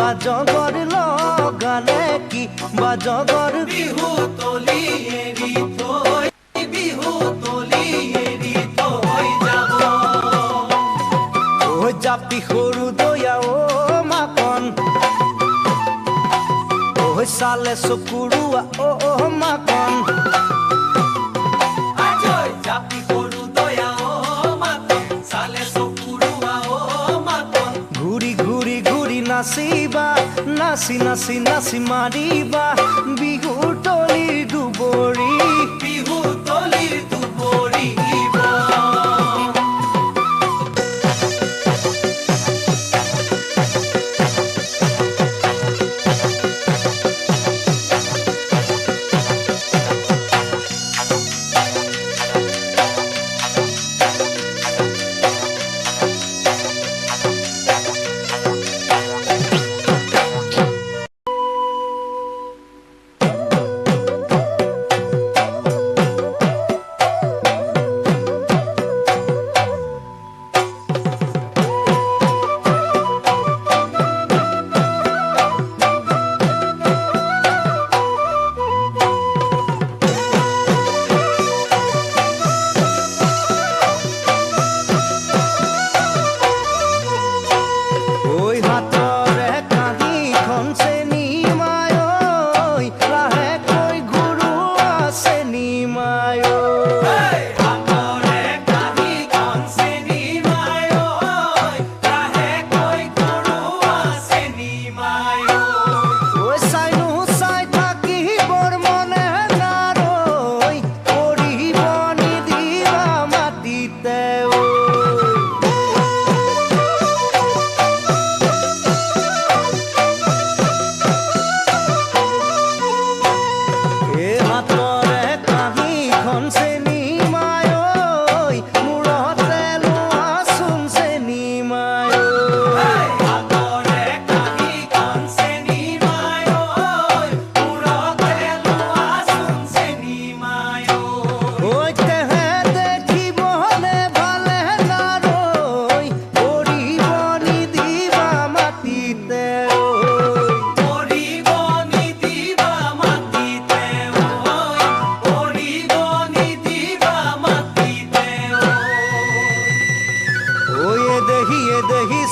বাজগৰ লগালে কি বাজগৰ বিহু তলি এৰি থৈ বিহু তলি এৰি থৈ যাব ঐ জাপি সৰু দয়া ও মাকন ঐ চালে চকুৰুৱা ও মাকন জাপি সৰু দয়া ও মাকন চালে চকুৰুৱা ও মাকন ঘূৰি ঘূৰি ঘূৰি নাচিবা নাচি নাচি নাচি মাৰিবা বিহুৰ তলিৰ দুবৰি বিহু তলিৰ দুবৰি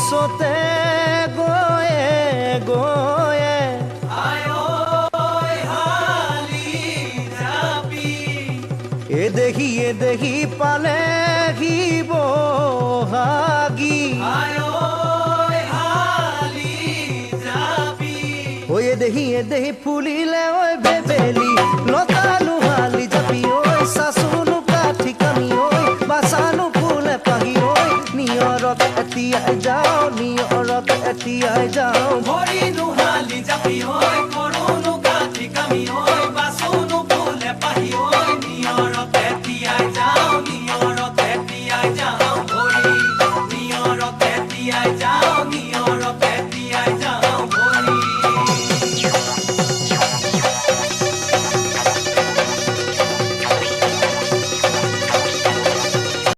সোতে গয়ে গয়ে আয় হালি যাবি এ দেহি পালে হি বহাগি আয় হালি যাবি ও এ দেহি ফুলিলে ওই বেবেলি লতানো হালি যাবি ওই সাসুনো কাঠি কামি ওই বাসানো ফুলে পাহি ওই নিয়ৰত এতিয়াই যাও নিয়ৰত এতিয়াই যাও ভৰি নুহালি যাবি ঐ কৰোনো কাঠি কামি ঐ বাচনো ফুলে পাহি ঐ নিয়ৰত এতিয়াই যাও ভৰি নিয়ৰত এতিয়াই যাও